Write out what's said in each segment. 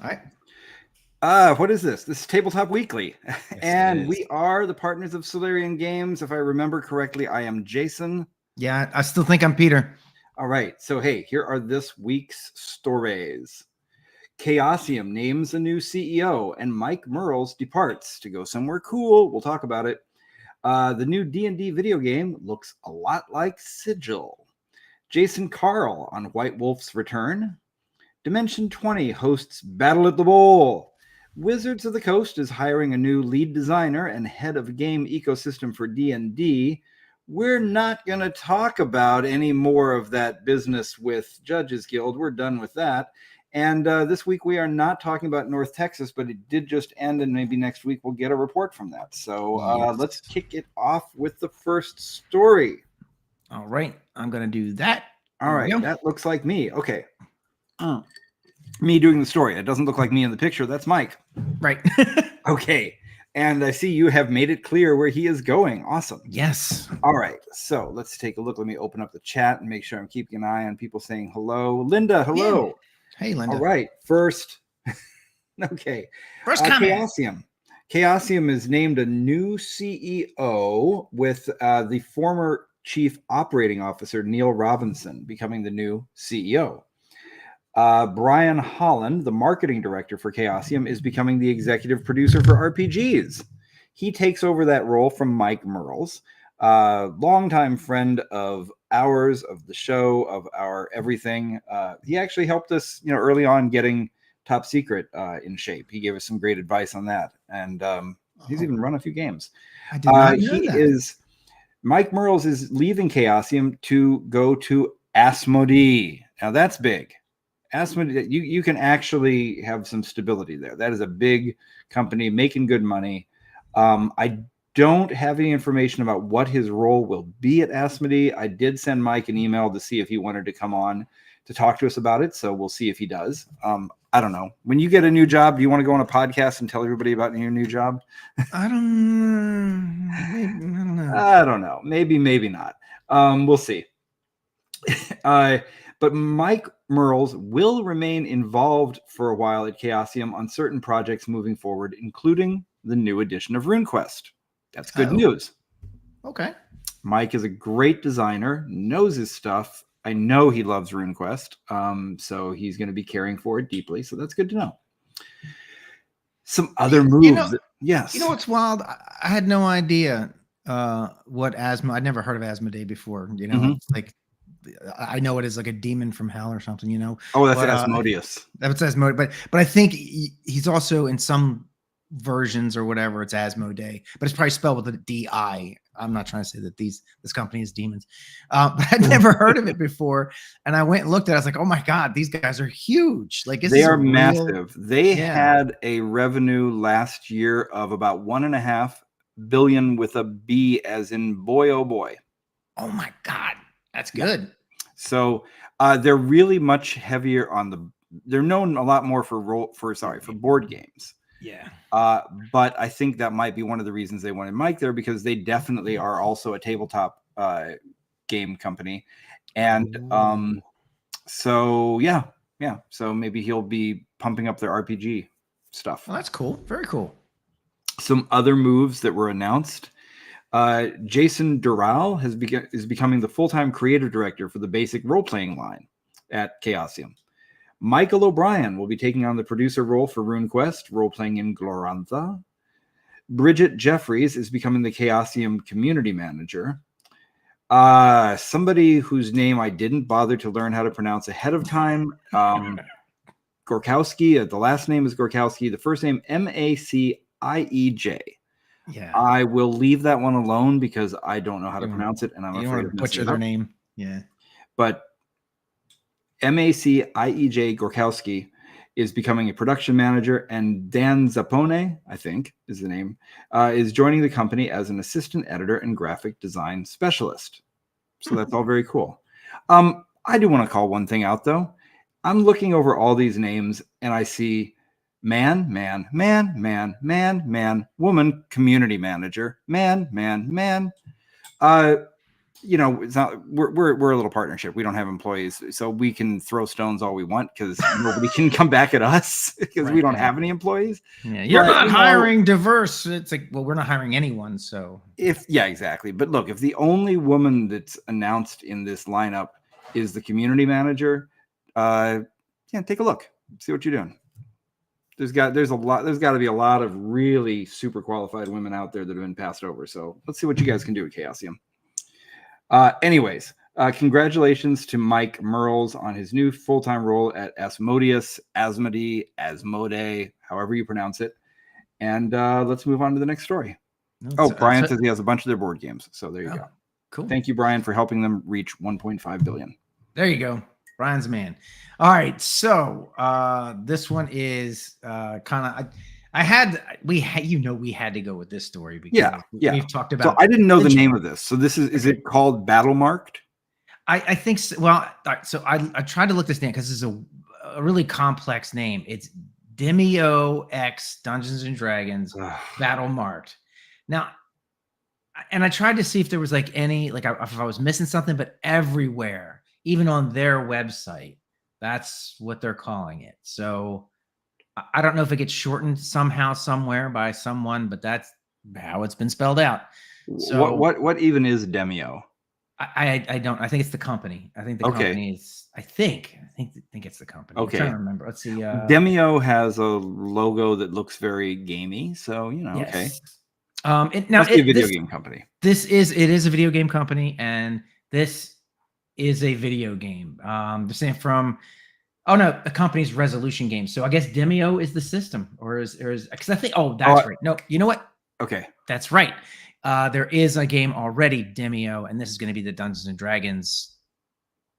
All right. What is this? This is Tabletop Weekly. Yes, And it is. we are the partners of Solarian Games. If I remember correctly, I am Jason. Yeah, I still think I'm Peter. All right. So, hey, here are this week's stories. Chaosium names a new CEO, and Mike-Mearls departs to go somewhere cool. We'll talk about it. The new D&D video game looks a lot like Sigil. Jason Carl on White Wolf's return. Dimension 20 hosts Battle at the Bowl. Wizards of the Coast is hiring a new lead designer and head of game ecosystem for D&D. We're not going to talk about any more of that business with Judges Guild. We're done with that. And this week we are not talking about North Texas, but it did just end, and maybe next week we'll get a report from that. So Yes. let's kick it off with the first story. All right. I'm going to do that. All right. That looks like me. Okay. Me doing the story. It doesn't look like me in the picture. That's Mike. Right. Okay. And I see you have made it clear where he is going. Awesome. Yes. All right. So let's take a look. Let me open up the chat and make sure I'm keeping an eye on people saying hello. Linda, hello. Yeah. Hey, Linda. All right. First. Okay. First comment. Chaosium. Chaosium is named a new CEO with the former chief operating officer, Neil Robinson, becoming the new CEO. Brian Holland, the marketing director for Chaosium, is becoming the executive producer for RPGs. He takes over that role from Mike-Mearls, longtime friend of ours, of the show, of our everything. He actually helped us, early on getting Top Secret in shape. He gave us some great advice on that, and he's even run a few games. I did not know that. Mike-Mearls is leaving Chaosium to go to Asmodee. Now that's big. Asmodee, you can actually have some stability there. That is a big company making good money. I don't have any information about what his role will be at Asmodee. I did send Mike an email to see if he wanted to come on to talk to us about it. So we'll see if he does. I don't know. When you get a new job, do you want to go on a podcast and tell everybody about your new job? I don't know. I don't know. Maybe not. We'll see. But Mike-Mearls will remain involved for a while at Chaosium on certain projects moving forward, including the new edition of RuneQuest. That's good news. Okay. Mike is a great designer, knows his stuff. I know he loves RuneQuest, so he's going to be caring for it deeply. So that's good to know. Some other moves. Yes. You know what's wild? I had no idea what Asmodee. I'd never heard of Asmodee before. Like I know it is like a demon from hell or something. Oh, that's Asmodeus. That's Asmodee, but I think he's also in some versions or whatever. It's Asmodee, but it's probably spelled with a D-I. I'm not trying to say that this company is demons, but I'd never heard of it before. And I went and looked at it. I was like, oh my God, these guys are huge. Like they are massive. They had a revenue last year of about $1.5 billion with a B as in boy, oh boy. Oh my God. That's good. So they're really much heavier on they're known a lot more for board games. Yeah. But I think that might be one of the reasons they wanted Mike there, because they definitely are also a tabletop game company. And so maybe he'll be pumping up their RPG stuff. Well, that's cool. Very cool. Some other moves that were announced. Jason Doral is becoming the full-time creative director for the basic role-playing line at Chaosium. Michael O'Brien will be taking on the producer role for RuneQuest, role-playing in Glorantha. Bridget Jeffries is becoming the Chaosium community manager. Somebody whose name I didn't bother to learn how to pronounce ahead of time. Gorkowski. The last name is Gorkowski. The first name, Macieij. Yeah. I will leave that one alone because I don't know how to pronounce it, and I'm afraid of butcher their name. Yeah. But Macieij Gorkowski is becoming a production manager, and Dan Zappone, I think is the name, is joining the company as an assistant editor and graphic design specialist. So that's all very cool. I do want to call one thing out, though. I'm looking over all these names, and I see man, woman, community manager, man. you know, it's not, we're a little partnership. We don't have employees, so we can throw stones all we want because nobody can come back at us because we don't have any employees. Yeah, you're But, not you know, hiring diverse. It's like, well, we're not hiring anyone. So yeah, exactly. But look, if the only woman that's announced in this lineup is the community manager, yeah, take a look, see what you're doing. There's got to be a lot of really super qualified women out there that have been passed over. So let's see what you guys can do at Chaosium. Anyways, congratulations to Mike Mearls on his new full-time role at Asmodeus, Asmodee, however you pronounce it. And let's move on to the next story. Brian says he has a bunch of their board games. So there you go. Cool. Thank you, Brian, for helping them reach 1.5 billion. There you go. Brian's man. All right. So this one is kind of we had to go with this story because we've talked about. So I didn't know the name of this. So is it called Battlemarked? I think so. Well, so I tried to look this name because it's a really complex name. It's Demeo X Dungeons and Dragons Battlemarked. Now, and I tried to see if there was like any, like if I was missing something, but everywhere, even on their website, that's what they're calling it. So I don't know if it gets shortened somehow, somewhere by someone, but that's how it's been spelled out. So what even is Demeo? I don't. I think it's the company. I think the company is. I think it's the company. Okay. I'm trying to remember. Let's see. Demeo has a logo that looks very gamey. So yes. Okay. It's a video game company. It is a video game company, and this is a video game. They're saying from. Oh no, the company's resolution game. So I guess Demeo is the system, or is because I think. Oh, that's right. No, you know what? Okay, that's right. There is a game already, Demeo, and this is going to be the Dungeons and Dragons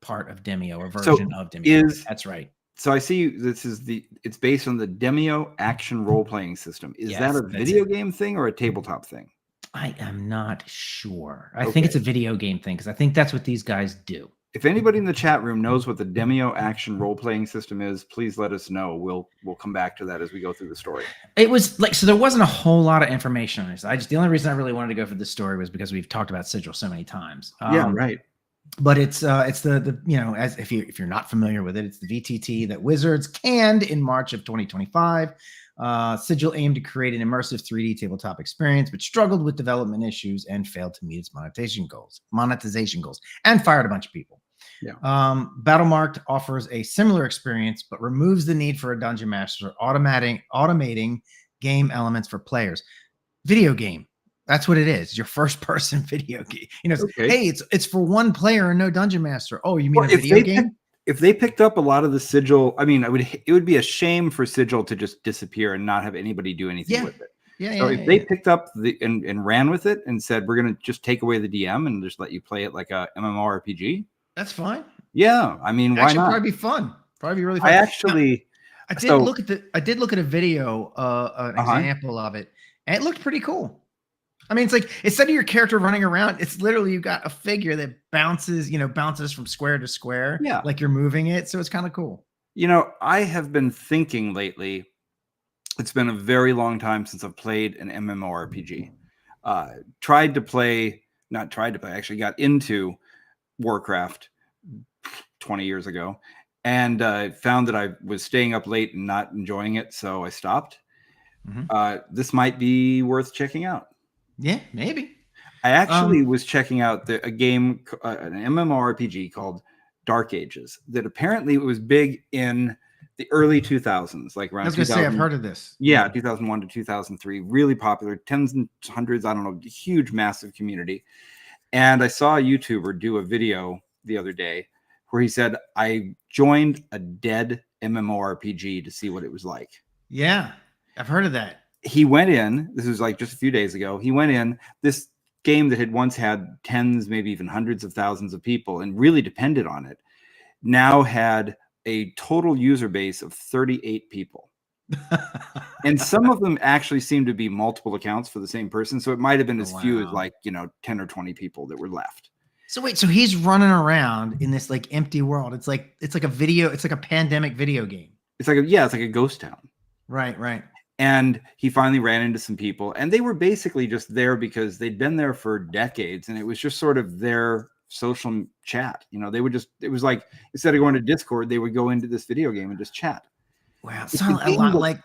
part of Demeo, a version of Demeo. That's right. So I see it's based on the Demeo action role-playing system. Is that a video game thing or a tabletop thing? I am not sure. I think it's a video game thing because I think that's what these guys do. If anybody in the chat room knows what the Demeo action role-playing system is, please let us know. We'll come back to that as we go through the story. It was like, so there wasn't a whole lot of information on this. The only reason I really wanted to go for this story was because we've talked about Sigil so many times. Yeah, right. But it's the as if you're not familiar with it, it's the VTT that Wizards canned in March of 2025. Sigil aimed to create an immersive 3D tabletop experience, but struggled with development issues and failed to meet its monetization goals, and fired a bunch of people. Yeah. Battlemarked offers a similar experience, but removes the need for a dungeon master, automating game elements for players. Video game. That's what it is. Your first person video game. Hey, it's for one player and no dungeon master. Oh, you mean a video game? If they picked up a lot of the Sigil, I mean, it would be a shame for Sigil to just disappear and not have anybody do anything with it. If they picked up and ran with it and said, we're going to just take away the DM and just let you play it like a MMORPG. That's fine. Yeah, I mean, why not? Probably be fun. Probably be really fun. I did look at a video, an example of it, and it looked pretty cool. I mean, it's like instead of your character running around, it's literally you've got a figure that bounces from square to square, like you're moving it. So it's kind of cool. I have been thinking lately. It's been a very long time since I've played an MMORPG. Actually got into Warcraft 20 years ago and found that I was staying up late and not enjoying it, so I stopped. This might be worth checking out. Yeah, maybe. I actually was checking out a game, an MMORPG called Dark Ages, that apparently was big in the early 2000s, like around. I was going to say I've heard of this. Yeah, 2001 to 2003, really popular, tens and hundreds, I don't know, huge, massive community. And I saw a YouTuber do a video the other day where he said, I joined a dead MMORPG to see what it was like. Yeah, I've heard of that. He went in, this was like just a few days ago, he went in, this game that had once had tens, maybe even hundreds of thousands of people and really depended on it, now had a total user base of 38 people. And some of them actually seem to be multiple accounts for the same person. So it might have been as few as 10 or 20 people that were left. So wait, so he's running around in this like empty world. It's like a pandemic video game. It's like a ghost town. Right. And he finally ran into some people, and they were basically just there because they'd been there for decades, and it was just sort of their social chat. You know, they would just, it was like, instead of going to Discord, they would go into this video game and just chat. Wow. It's Sounds a a game lot that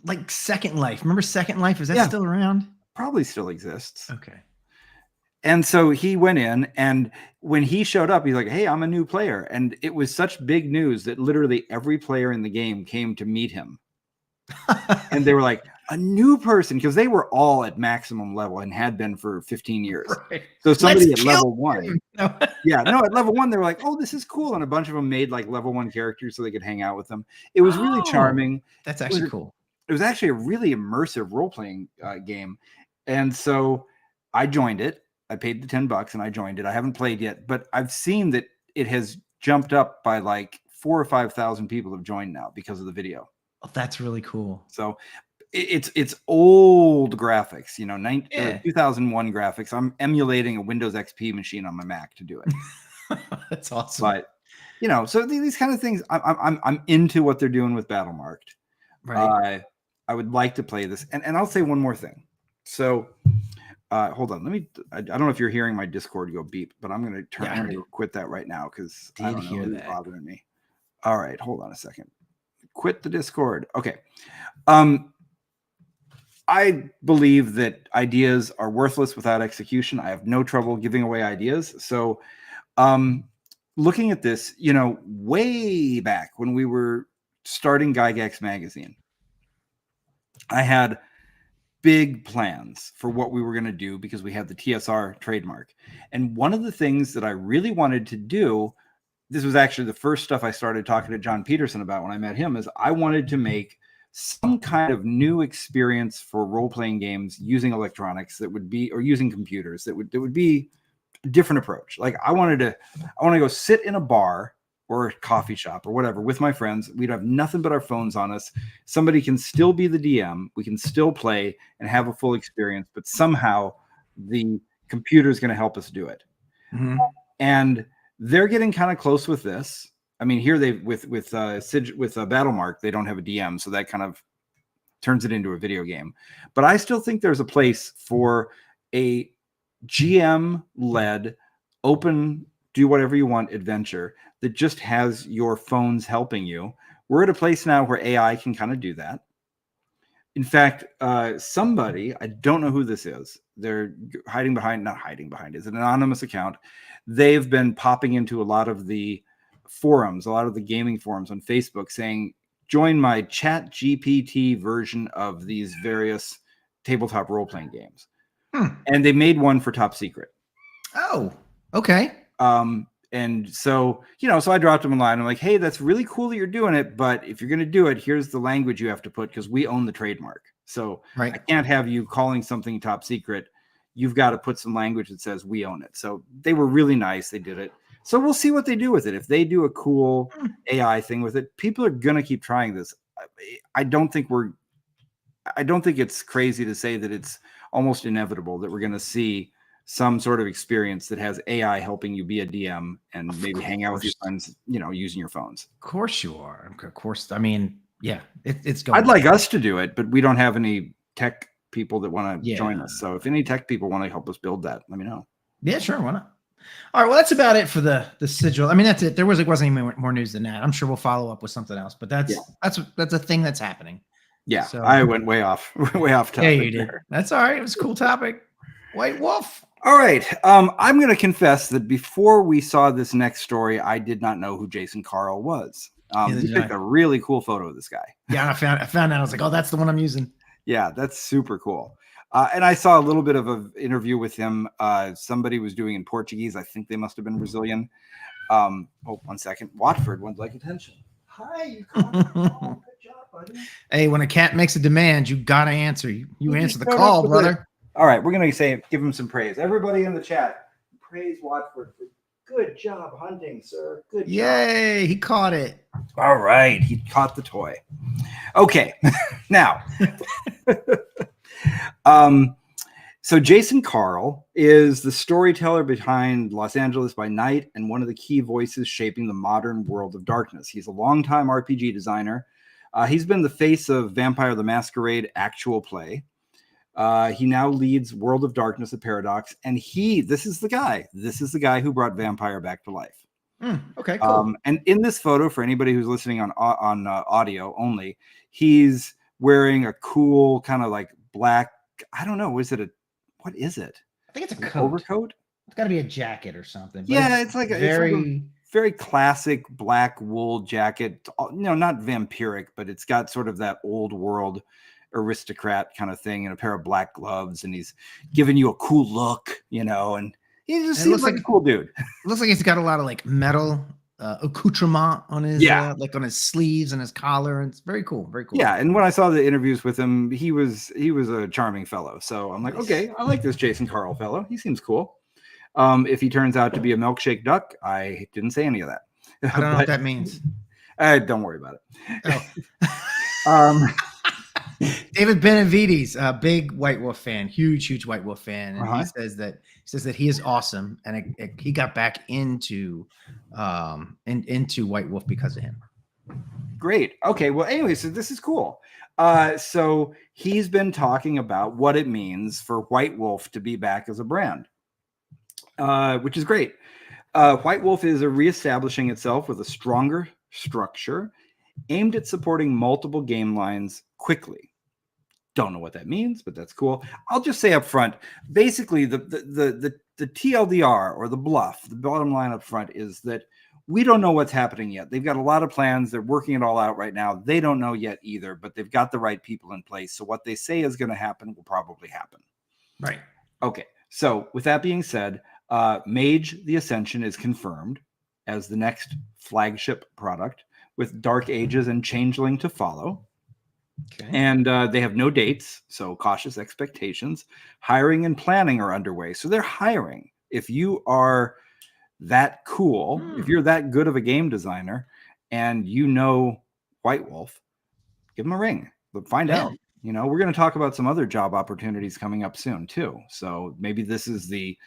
like Second Life. Remember Second Life? Is that Yeah. still around? probably still exists. Okay. And so he went in, and when he showed up, he's like, hey, I'm a new player. And it was such big news that literally every player in the game came to meet him. And they were like, a new person, because they were all at maximum level and had been for 15 years. Right. So somebody Let's at kill level 1. him. No. Yeah, no, at level 1, they were like, oh, this is cool. And a bunch of them made like level 1 characters so they could hang out with them. It was really charming. That's actually cool. It was actually a really immersive role-playing game. And so I joined it. I paid the $10 and I joined it. I haven't played yet, but I've seen that it has jumped up by like 4,000 or 5,000 people have joined now because of the video. Oh, that's really cool. So it's old graphics, you know, 2001 graphics. I'm emulating a Windows XP machine on my Mac to do it. That's awesome. But you know, so these kind of things, I'm into what they're doing with Battlemarked. Right. I would like to play this, and I'll say one more thing. So hold on, I don't know if you're hearing my Discord go beep, but I'm going to turn. I'm going to quit that right now because I don't know, it's bothering me. All right, hold on a second. Quit the Discord. Okay. I believe that ideas are worthless without execution. I have no trouble giving away ideas. So looking at this, you know, way back when we were starting Gygax magazine, I had big plans for what we were going to do because we had the TSR trademark. And one of the things that I really wanted to do, this was actually the first stuff I started talking to John Peterson about when I met him, is I wanted to make some kind of new experience for role-playing games using electronics that would be, or using computers that would be a different approach. Like I want to go sit in a bar or a coffee shop or whatever with my friends. We'd have nothing but our phones on us. Somebody can still be the DM. We can still play and have a full experience, but somehow the computer is going to help us do it. Mm-hmm. And they're getting kind of close with this. I mean, here they with Battlemark, they don't have a DM, so that kind of turns it into a video game. But I still think there's a place for a GM-led, open, do whatever you want adventure that just has your phones helping you. We're at a place now where AI can kind of do that. In fact, somebody, I don't know who this is, they're hiding behind, not hiding behind, it's an anonymous account. They've been popping into a lot of the forums, a lot of the gaming forums on Facebook saying, join my Chat GPT version of these various tabletop role-playing games. And they made one for Top Secret. Oh, okay. And so, you know, so I dropped them a line. I'm like, hey, that's really cool that you're doing it, but if you're going to do it, here's the language you have to put because we own the trademark. So I can't have you calling something Top Secret. You've got to put some language that says we own it. So they were really nice. They did it. So we'll see what they do with it. If they do a cool AI thing with it, people are going to keep trying this. I don't think it's crazy to say that it's almost inevitable that we're going to see some sort of experience that has AI helping you be a DM and maybe hang out with your friends, you know, using your phones. Of course you are. Of course. I mean, yeah, it's going. I'd like us to do it, but we don't have any tech people that want to join us. So if any tech people want to help us build that, let me know. Yeah, sure. Why not? All right. Well, that's about it for the sigil. I mean, that's it. There wasn't any more news than that. I'm sure we'll follow up with something else, but that's a thing that's happening. Yeah. So, I went way off topic. Yeah, you did. That's all right. It was a cool topic. White Wolf. All right. I'm going to confess that before we saw this next story, I did not know who Jason Carl was. You picked a really cool photo of this guy. Yeah, I found out. I was like, oh, that's the one I'm using. Yeah, that's super cool. And I saw a little bit of an interview with him. Somebody was doing in Portuguese. I think they must have been Brazilian. Oh, 1 second. Watford would like attention. Hi, you caught the call. Good job, buddy. Hey, when a cat makes a demand, you got to answer. You answer the call, brother. All right, we're going to give him some praise. Everybody in the chat, praise Watford for good job hunting, sir. Good job. Yay, he caught it. All right, he caught the toy. Okay, now, so Jason Carl is the storyteller behind Los Angeles by Night and one of the key voices shaping the modern world of darkness. He's a longtime RPG designer. He's been the face of Vampire the Masquerade actual play. He now leads World of Darkness at Paradox, and this is the guy who brought Vampire back to life. Okay, cool. And in this photo, for anybody who's listening on audio only, he's wearing a cool kind of like black, I don't know, what is it? I think it's a coat. Overcoat? It's got to be a jacket or something. Yeah, it's like a very classic black wool jacket. Not vampiric, but it's got sort of that old world aristocrat kind of thing, and a pair of black gloves, and he's giving you a cool look, and he just seems like a cool dude. Looks like he's got a lot of like metal accoutrement on his like on his sleeves and his collar, and it's very cool. Yeah, and when I saw the interviews with him, he was a charming fellow. So I'm like, okay, I like this Jason Carl fellow. He seems cool. If he turns out to be a milkshake duck, I didn't say any of that. I don't know what that means. Don't worry about it. Oh. David Benavides, a big White Wolf fan, huge White Wolf fan, and he says that he is awesome, and he got back into White Wolf because of him. Great. Okay. Well, anyway, so this is cool. So he's been talking about what it means for White Wolf to be back as a brand, which is great. White Wolf is reestablishing itself with a stronger structure aimed at supporting multiple game lines quickly. Don't know what that means, but that's cool. I'll just say up front, basically the TLDR, or the bluff, the bottom line up front, is that we don't know what's happening yet. They've got a lot of plans. They're working it all out right now. They don't know yet either, but they've got the right people in place. So what they say is going to happen will probably happen. Right. Okay. So with that being said, Mage the Ascension is confirmed as the next flagship product, with Dark Ages and Changeling to follow. Okay. And they have no dates, so cautious expectations. Hiring and planning are underway. So they're hiring. If you are that cool, if you're that good of a game designer and White Wolf, give them a ring. But find out. We're going to talk about some other job opportunities coming up soon too. So maybe this is the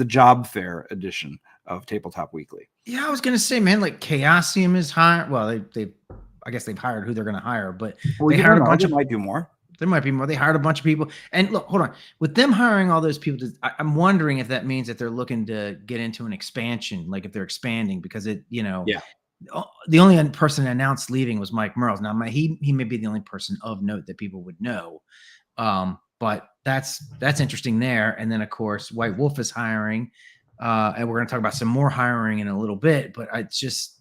job fair edition of Tabletop Weekly. Yeah, I was gonna say, man, like Chaosium is hired. Well, I guess they've hired who they're gonna hire, but they hired a bunch of. Might do more. There might be more. They hired a bunch of people, and look, hold on. With them hiring all those people, I'm wondering if that means that they're looking to get into an expansion, like if they're expanding, because the only person announced leaving was Mike Mearls. Now, he may be the only person of note that people would know, but that's interesting there. And then, of course, White Wolf is hiring. And we're going to talk about some more hiring in a little bit, but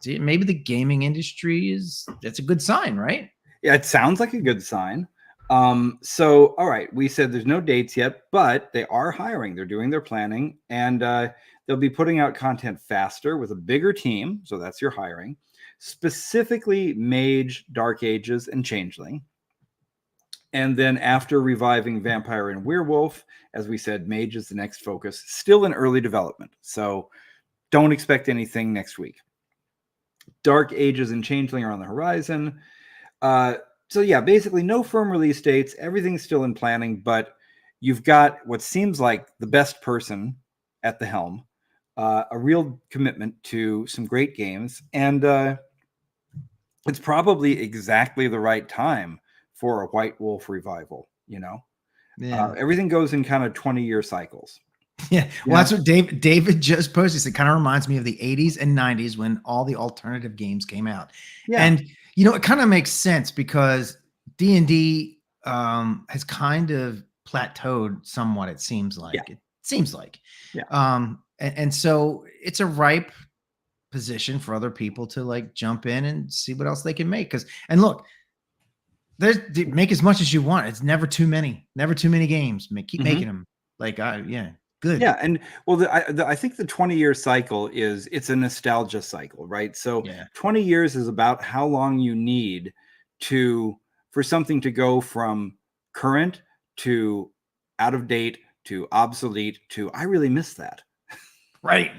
maybe the gaming industry that's a good sign, right? Yeah, it sounds like a good sign. So, all right, we said there's no dates yet, but they are hiring. They're doing their planning, and they'll be putting out content faster with a bigger team. So that's your hiring, specifically Mage, Dark Ages, and Changeling. And then after reviving Vampire and Werewolf, as we said, Mage is the next focus, still in early development. So don't expect anything next week. Dark Ages and Changeling are on the horizon. So yeah, basically no firm release dates. Everything's still in planning, but you've got what seems like the best person at the helm, a real commitment to some great games. And it's probably exactly the right time for a White Wolf revival, everything goes in kind of 20-year cycles. Yeah. Well, that's what David just posted. It kind of reminds me of the 80s and 90s when all the alternative games came out. Yeah. And, it kind of makes sense because D&D has kind of plateaued somewhat, it seems like. Yeah. Yeah. And so it's a ripe position for other people to like jump in and see what else they can make. And look, make as much as you want. It's never too many games. Keep making them. Like, good. Yeah, and well, I think the 20-year cycle it's a nostalgia cycle, right? So 20 years is about how long you need for something to go from current to out of date to obsolete to I really miss that. Right.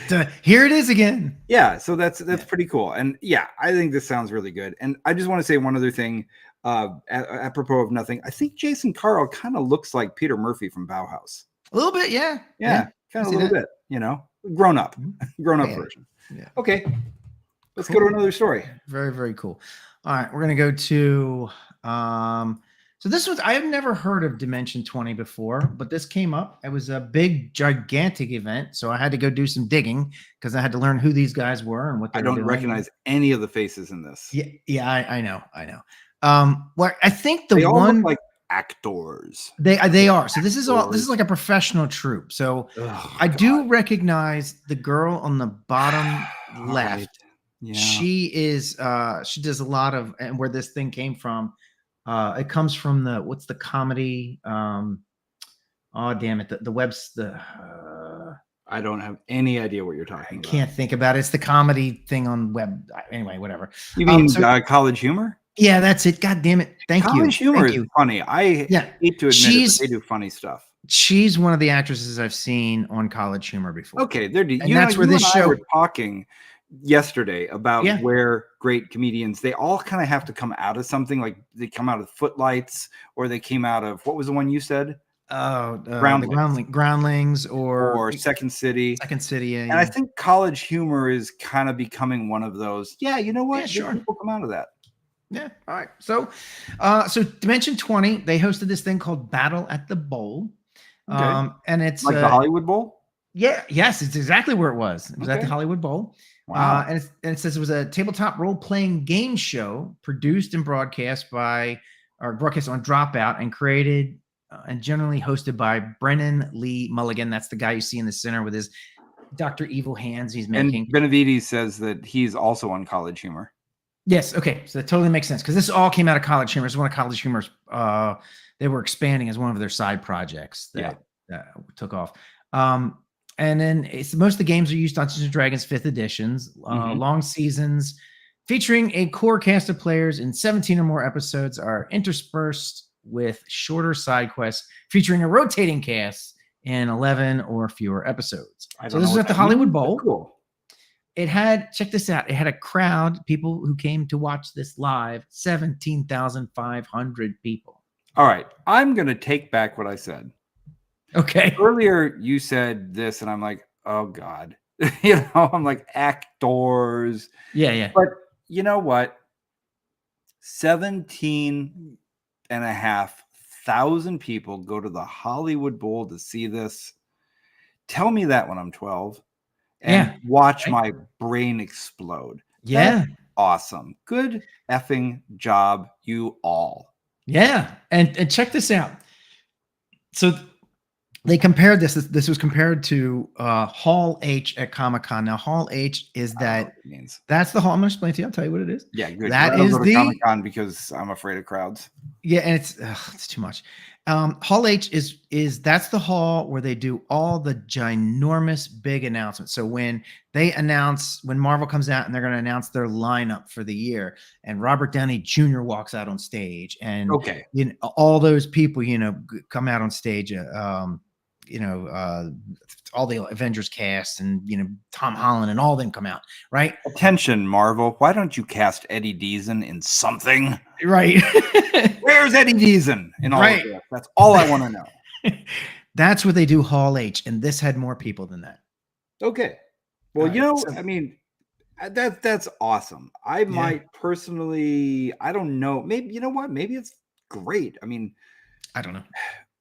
So here it is again. Yeah, so that's pretty cool. And yeah, I think this sounds really good. And I just want to say one other thing, apropos of nothing. I think Jason Carl kind of looks like Peter Murphy from Bauhaus. A little bit, yeah. Yeah, kind of a little bit, grown up version. Yeah. Okay. Let's go to another story. Very, very cool. All right, we're gonna go to so this was, I have never heard of Dimension 20 before, but this came up. It was a big, gigantic event, so I had to go do some digging because I had to learn who these guys were and what they I were don't doing. recognize any of the faces in this. Yeah, I know. Well, I think they all look like actors. They are. So this is like a professional troupe. So I do recognize the girl on the bottom left. Right. Yeah. She does a lot of, and where this thing came from, it comes from what's the comedy? Oh damn it! The web's I don't have any idea what you're talking about. I can't think about it. It's the comedy thing on web. Anyway, whatever. You mean College Humor? Yeah, that's it. God damn it! College Humor is funny. I hate to admit it, but they do funny stuff. She's one of the actresses I've seen on College Humor before. Okay, that's where this show. We're talking yesterday about where great comedians, they all kind of have to come out of something. Like they come out of Footlights, or they came out of, what was the one you said? Groundlings or Second City. Yeah. And I think College Humor is kind of becoming one of those. Yeah, you know what? Yeah, sure. People come out of that. Yeah. All right. So Dimension 20, they hosted this thing called Battle at the Bowl. Okay. And it's like the Hollywood Bowl. Yeah. Yes, it's exactly where it was. It was at the Hollywood Bowl. Wow. And it says it was a tabletop role-playing game show produced and broadcast on Dropout and created and generally hosted by Brennan Lee Mulligan. That's the guy you see in the center with his Dr. Evil hands he's making. And Benavides says that he's also on College Humor. Yes. Okay. So that totally makes sense because this all came out of College Humor. It's one of College Humor's. They were expanding as one of their side projects that took off. And then most of the games are used on Dungeons & Dragons 5th editions, long seasons, featuring a core cast of players in 17 or more episodes are interspersed with shorter side quests featuring a rotating cast in 11 or fewer episodes. So this was at the Hollywood Bowl. Cool. It had, check this out, it had a crowd, people who came to watch this live, 17,500 people. All right. I'm going to take back what I said. Okay. Earlier, you said this, and I'm like, oh, God. I'm like, actors. Yeah. But you know what? 17,500 people go to the Hollywood Bowl to see this. Tell me that when I'm 12 and watch my brain explode. Yeah. That's awesome. Good effing job, you all. Yeah. And check this out. So they compared this. This was compared to Hall H at Comic-Con. Now, Hall H is that's the hall. I'm going to explain to you. I'll tell you what it is. Yeah, good. That is the Comic-Con because I'm afraid of crowds. Yeah, and it's too much. Hall H is that's the hall where they do all the ginormous big announcements. So when Marvel comes out and they're going to announce their lineup for the year, and Robert Downey Jr. walks out on stage, and all those people come out on stage. All the Avengers cast and Tom Holland and all of them come out, right? Attention, Marvel. Why don't you cast Eddie Deason in something? Right. Where's Eddie Deason in all of this? That's all I want to know. That's what they do, Hall H, and this had more people than that. Okay. Well, I mean, that's awesome. I might personally, I don't know. Maybe, you know what? Maybe it's great. I mean, I don't know.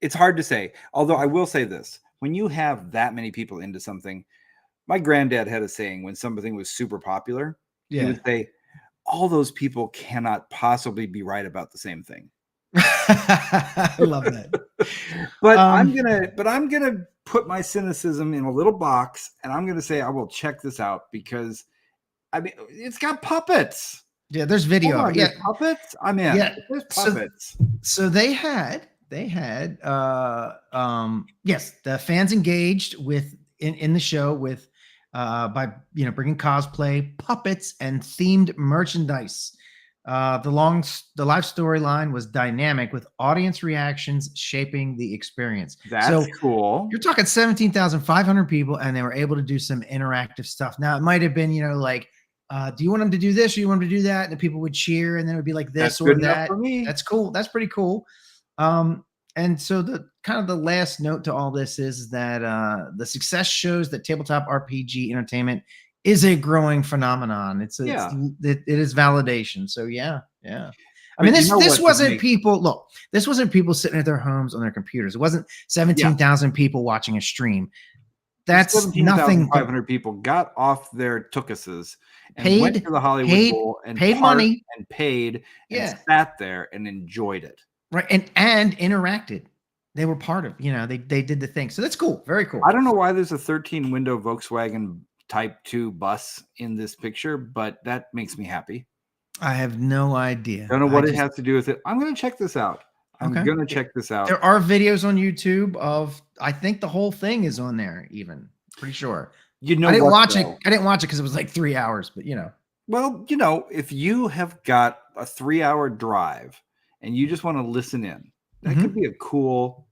It's hard to say. Although I will say this. When you have that many people into something, my granddad had a saying when something was super popular, he would say, all those people cannot possibly be right about the same thing. I love that. But I'm gonna put my cynicism in a little box, and I'm gonna say I will check this out because I mean it's got puppets. Yeah, there's video of it. Puppets. I'm in. Yeah, there's puppets. So they had the fans engaged in the show with by bringing cosplay, puppets, and themed merchandise. The live storyline was dynamic with audience reactions shaping the experience. That's cool. You're talking 17,500 people, and they were able to do some interactive stuff. Now it might have been do you want them to do this or you want them to do that? And the people would cheer, and then it would be like this or that. For me. That's cool. That's pretty cool. And so the last note to all this is that the success shows that tabletop RPG entertainment is a growing phenomenon. Yeah. It is validation. So yeah. I But mean, you know this what wasn't make- people. Look, this wasn't people sitting at their homes on their computers. It wasn't 17,000 people watching a stream. That's nothing. 17,500 people got off their tukuses and went Paid, to the Hollywood paid, Bowl and paid parked money. and paid and Yeah. sat there and enjoyed it. Right. And interacted. They were part of, they did the thing. So that's cool. Very cool. I don't know why there's a 13 window Volkswagen Type 2 bus in this picture, but that makes me happy. I have no idea. Don't know what it has to do with it. I'm going to check this out. I'm going to check this out. There are videos on YouTube of, I think the whole thing is on there even. Pretty sure. You know, I didn't watch it. I didn't watch it because it was like 3 hours, but Well, if you have got a 3-hour drive and you just want to listen in, that could be a cool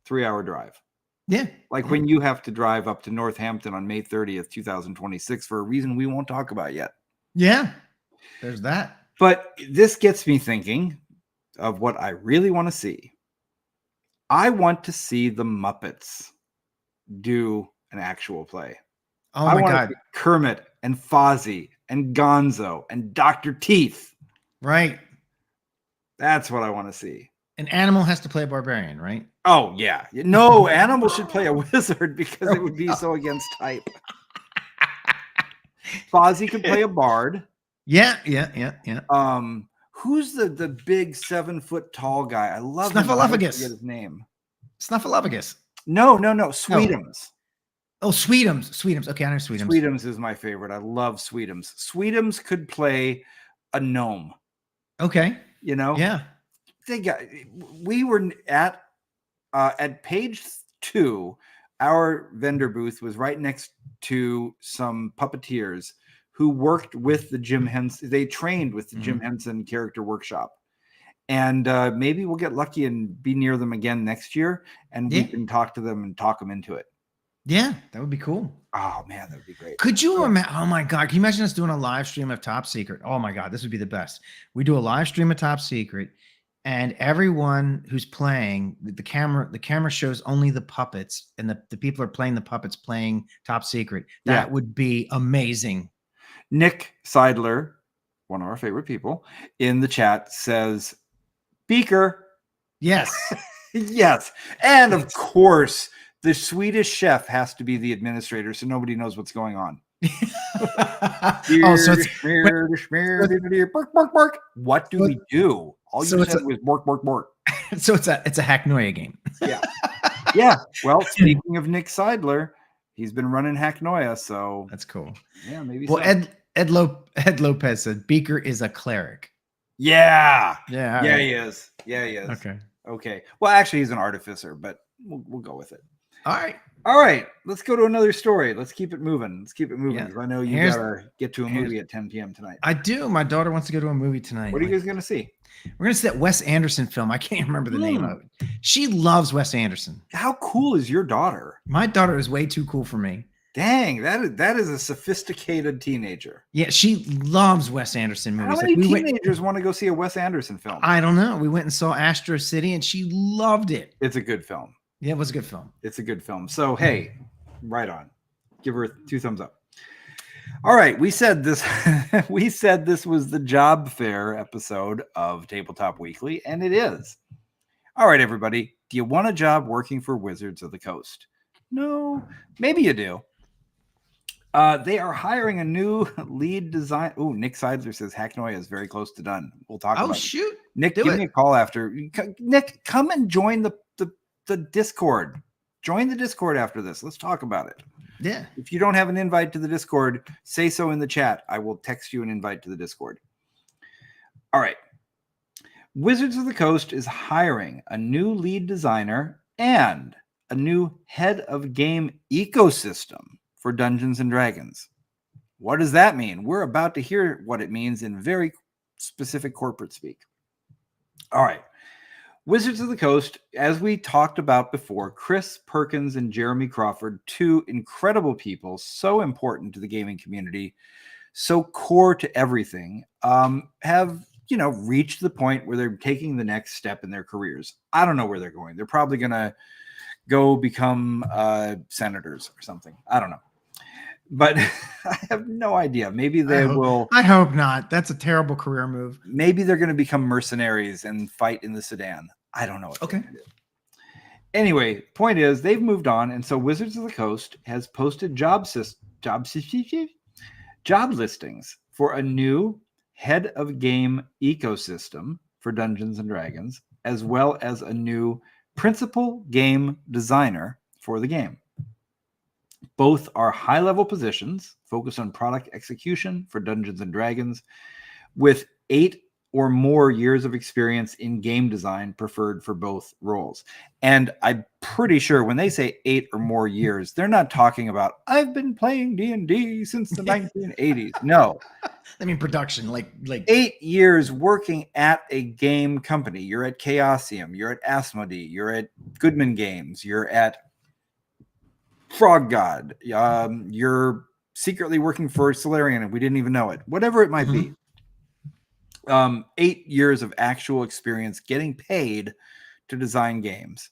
3-hour drive. Yeah. Like when you have to drive up to Northampton on May 30th, 2026 for a reason we won't talk about yet. Yeah. There's that. But this gets me thinking of what I really want to see. I want to see the Muppets do an actual play. Oh my God. Kermit and Fozzie and Gonzo and Dr. Teeth. Right. That's what I want to see. An animal has to play a barbarian, right? Oh, yeah. No, animal should play a wizard because it would be so against type. Fozzie could play a bard. Yeah. Who's the big 7-foot tall guy? I love Snuffleupagus. Him. I forget his name. Snuffleupagus. No. Sweetums. Oh, Sweetums. Okay, I know Sweetums. Sweetums is my favorite. I love Sweetums. Sweetums could play a gnome. Okay. Yeah. We were at page 2. Our vendor booth was right next to some puppeteers who worked with the Jim Henson. They trained with the Jim Henson Character Workshop. And maybe we'll get lucky and be near them again next year. And we can talk to them and talk them into it. Yeah, that would be cool. Oh, man, that would be great. Could you imagine? Oh, my God. Can you imagine us doing a live stream of Top Secret? Oh, my God. This would be the best. We do a live stream of Top Secret. And everyone who's playing, the camera shows only the puppets. And the people are playing the puppets playing Top Secret. That would be amazing. Nick Seidler, one of our favorite people, in the chat says, Beaker. Yes. Yes. And of course, the Swedish chef has to be the administrator, so nobody knows what's going on. Oh, so what do we do? All you said was bork, bork, bork. So it's a Hacknoia game. Yeah. Well, speaking of Nick Seidler, he's been running Hacknoia, so that's cool. Yeah, maybe. Well, so. Ed Lopez said Beaker is a cleric. Yeah. Yeah. Yeah, he is. Okay. Well, actually, he's an artificer, but we'll go with it. All right. Let's go to another story. Let's keep it moving. Because I know you gotta get to a movie at 10 p.m. tonight. I do. My daughter wants to go to a movie tonight. What are you guys gonna see? We're gonna see that Wes Anderson film. I can't remember the name of it. She loves Wes Anderson. How cool is your daughter? My daughter is way too cool for me. Dang, that is a sophisticated teenager. Yeah, she loves Wes Anderson movies. How many teenagers want to go see a Wes Anderson film? I don't know. We went and saw Astro City, and she loved it. It's a good film. Yeah, it was a good film. It's a good film. So, hey, right on. Give her 2 thumbs up. All right, we said this was the job fair episode of Tabletop Weekly, and it is. All right, everybody. Do you want a job working for Wizards of the Coast? No, maybe you do. They are hiring a new lead design. Oh, Nick Seidler says Hacknoia is very close to done. We'll talk about it. Oh, shoot. Nick, give me a call after. Nick, come and join the Discord. Join the Discord after this. Let's talk about it. Yeah. If you don't have an invite to the Discord, say so in the chat. I will text you an invite to the Discord. All right. Wizards of the Coast is hiring a new lead designer and a new head of game ecosystem for Dungeons and Dragons. What does that mean? We're about to hear what it means in very specific corporate speak. All right. Wizards of the Coast, as we talked about before, Chris Perkins and Jeremy Crawford, 2 incredible people, so important to the gaming community, so core to everything, have, reached the point where they're taking the next step in their careers. I don't know where they're going. They're probably going to go become senators or something. I don't know. But I have no idea. Maybe they will. I hope not. That's a terrible career move. Maybe they're going to become mercenaries and fight in the Sudan. I don't know what Okay. they're going to do. Anyway, point is they've moved on, and so Wizards of the Coast has posted job listings for a new head of game ecosystem for Dungeons and Dragons, as well as a new principal game designer for the game. Both are high-level positions focused on product execution for Dungeons and Dragons, with 8 or more years of experience in game design preferred for both roles. And I'm pretty sure when they say 8 or more years, they're not talking about, I've been playing D&D since the 1980s. No. I mean, production, like 8 years working at a game company. You're at Chaosium, you're at Asmodee, you're at Goodman Games, you're at Frog God, you're secretly working for Solarian and we didn't even know it. Whatever it might be. 8 years of actual experience getting paid to design games.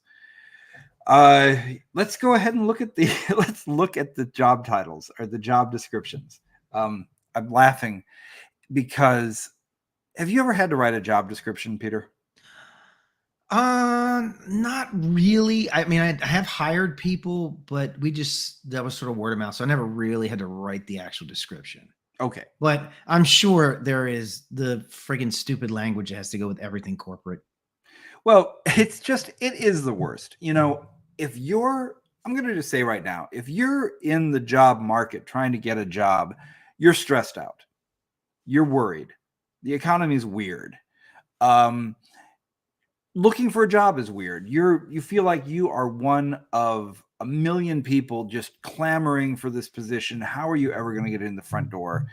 Let's go ahead and look at the job titles or the job descriptions. I'm laughing because have you ever had to write a job description, Peter? Not really. I mean, I have hired people, but that was sort of word of mouth. So I never really had to write the actual description. Okay. But I'm sure there is the friggin' stupid language that has to go with everything corporate. Well, it is the worst. You know, I'm going to just say right now, if you're in the job market trying to get a job, you're stressed out. You're worried. The economy is weird. Looking for a job is weird. You feel like you are one of a million people just clamoring for this position. How are you ever going to get in the front door?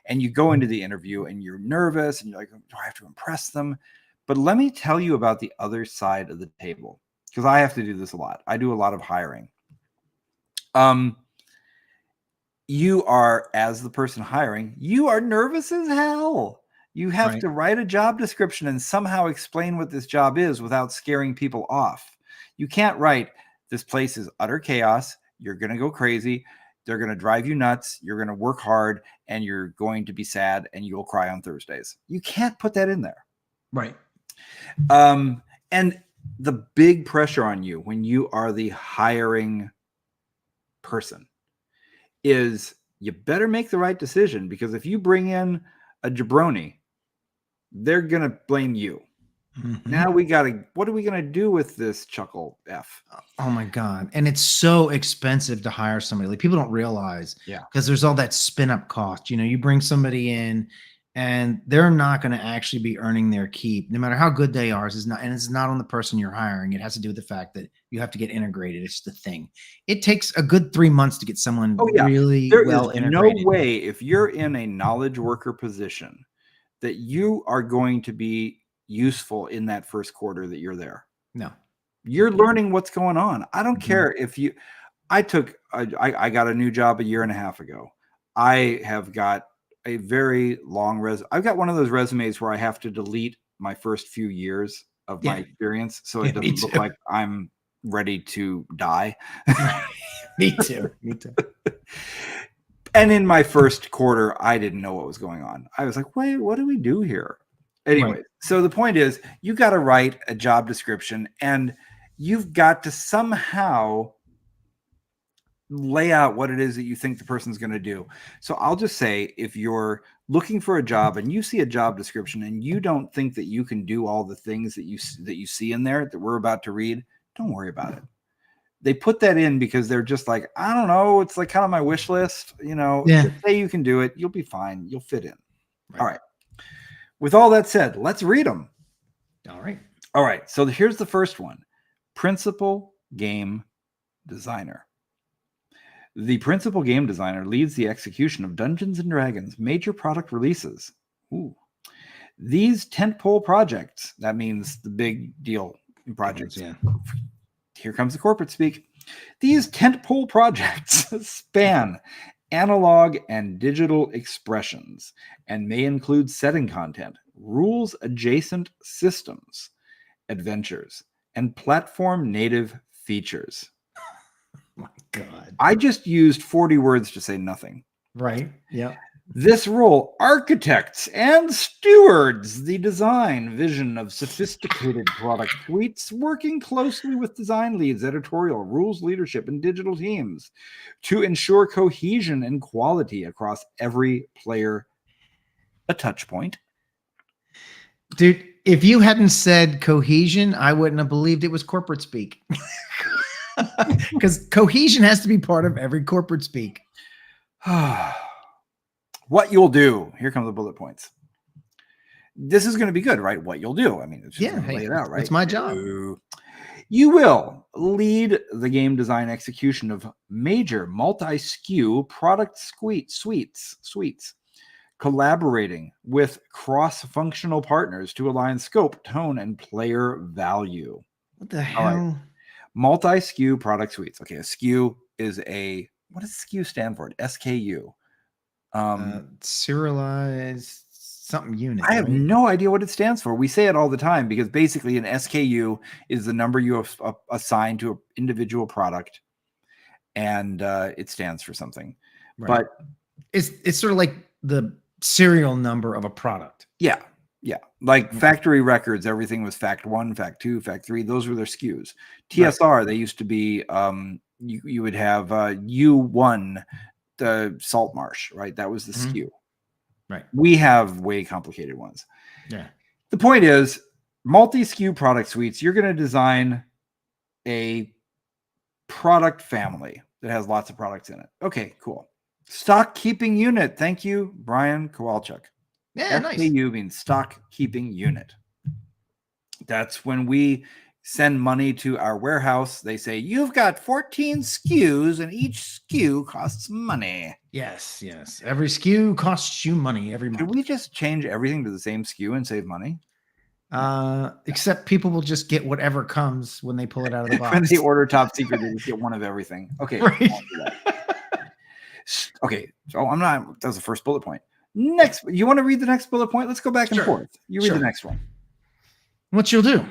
And you go into the interview and you're nervous and you're like, do I have to impress them? But let me tell you about the other side of the table, because I have to do this a lot. I do a lot of hiring. You are, as the person hiring, you are nervous as hell. You have to write a job description and somehow explain what this job is without scaring people off. You can't write, this place is utter chaos. You're going to go crazy. They're going to drive you nuts. You're going to work hard and you're going to be sad and you'll cry on Thursdays. You can't put that in there. Right. And the big pressure on you when you are the hiring person is you better make the right decision, because if you bring in a jabroni, they're going to blame you. Mm-hmm. Now what are we going to do with this chuckle F? Oh my God. And it's so expensive to hire somebody. Like, people don't realize, because there's all that spin up cost. You know, you bring somebody in and they're not going to actually be earning their keep, no matter how good they are. It's not on the person you're hiring. It has to do with the fact that you have to get integrated. It's the thing. It takes a good 3 months to get someone really well integrated. No way, if you're in a knowledge worker position, that you are going to be useful in that first quarter that you're there. No, you're learning what's going on. I don't care if I got a new job a year and a half ago. I have got a very long I've got one of those resumes where I have to delete my first few years of my experience, so it doesn't look like I'm ready to die. Me too. And in my first quarter, I didn't know what was going on. I was like, wait, what do we do here? Anyway, so the point is, you got to write a job description and you've got to somehow lay out what it is that you think the person's going to do. So I'll just say, if you're looking for a job and you see a job description and you don't think that you can do all the things that you see in there that we're about to read, don't worry about it. They put that in because they're just like, I don't know, it's like kind of my wish list, you know. Just say you can do it, you'll be fine, you'll fit in. All right. With all that said, let's read them. All right. So here's the first one. Principal game designer. The principal game designer leads the execution of Dungeons and Dragons major product releases. Ooh. These tentpole projects, that means the big deal projects. Here comes the corporate speak. These tentpole projects span analog and digital expressions and may include setting content, rules adjacent systems, adventures, and platform native features. My God. I just used 40 words to say nothing. Right. Yeah. This role architects and stewards the design vision of sophisticated product suites, working closely with design leads, editorial, rules leadership, and digital teams to ensure cohesion and quality across every player a touch point. Dude, if you hadn't said cohesion, I wouldn't have believed it was corporate speak. Because cohesion has to be part of every corporate speak. What you'll do. Here come the bullet points. This is going to be good, right? What you'll do. I mean, it's just lay it out, right? It's my job. You will lead the game design execution of major multi-SKU product suites, collaborating with cross-functional partners to align scope, tone, and player value. What the hell? Right. Multi-SKU product suites. Okay, a SKU is what does SKU stand for? SKU. Serialized something unit. I have no idea what it stands for. We say it all the time because basically an SKU is the number you have assigned to an individual product, and it stands for something. Right. But it's sort of like the serial number of a product. Yeah. Like factory records, everything was Fact 1, Fact 2, Fact 3. Those were their SKUs. TSR, they used to be, you would have U1, the salt marsh, right? That was the SKU. Right. We have way complicated ones. Yeah. The point is, multi-SKU product suites, you're going to design a product family that has lots of products in it. Okay, cool. Stock keeping unit. Thank you, Brian Kowalczyk. Yeah, SKU means stock keeping unit. That's when we send money to our warehouse. They say, you've got 14 SKUs and each SKU costs money. Yes. Every SKU costs you money every month. Could we just change everything to the same SKU and save money? Except people will just get whatever comes when they pull it out of the box. When they order top secret, they just get one of everything. Okay. Right. Okay. So that was the first bullet point. Next, you want to read the next bullet point? Let's go back and forth. You read the next one. What you'll do: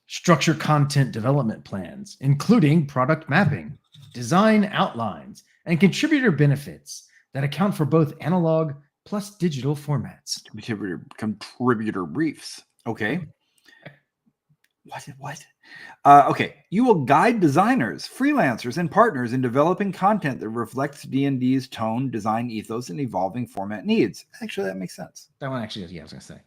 structure content development plans, including product mapping, design outlines, and contributor benefits that account for both analog plus digital formats. Contributor briefs. Okay. What? Okay. You will guide designers, freelancers, and partners in developing content that reflects D&D's tone, design ethos, and evolving format needs. Actually, that makes sense. That one actually, yeah, I was going to say.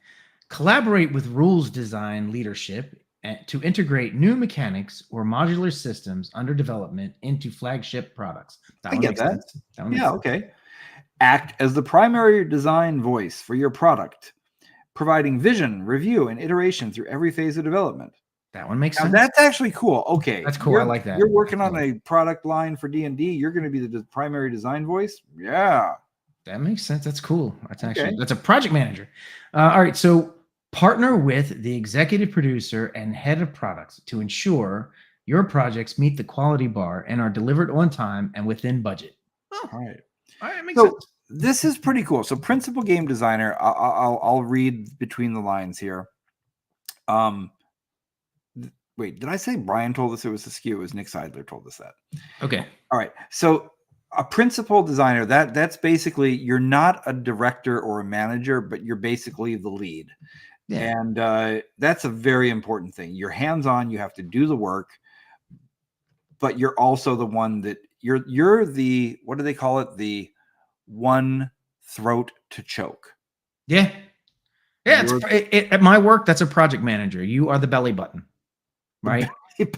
Collaborate with rules design leadership to integrate new mechanics or modular systems under development into flagship products. I get that. Yeah, okay. Act as the primary design voice for your product, providing vision, review, and iteration through every phase of development. That one makes sense. That's actually cool. Okay. That's cool. I like that. You're working on a product line for D&D. You're going to be the primary design voice. Yeah. That makes sense. That's cool. That's a project manager. All right. So partner with the executive producer and head of products to ensure your projects meet the quality bar and are delivered on time and within budget. Oh, all right. Makes sense. This is pretty cool. So principal game designer, I'll read between the lines here. Wait, did I say Brian told us it was a SKU? It was Nick Seidler told us that. Okay. All right. So a principal designer, that's basically, you're not a director or a manager, but you're basically the lead. Yeah. And that's a very important thing. You're hands-on, you have to do the work, but you're also the one that you're the, what do they call it? The one throat to choke. Yeah. Yeah. At my work, that's a project manager. You are the belly button. Right.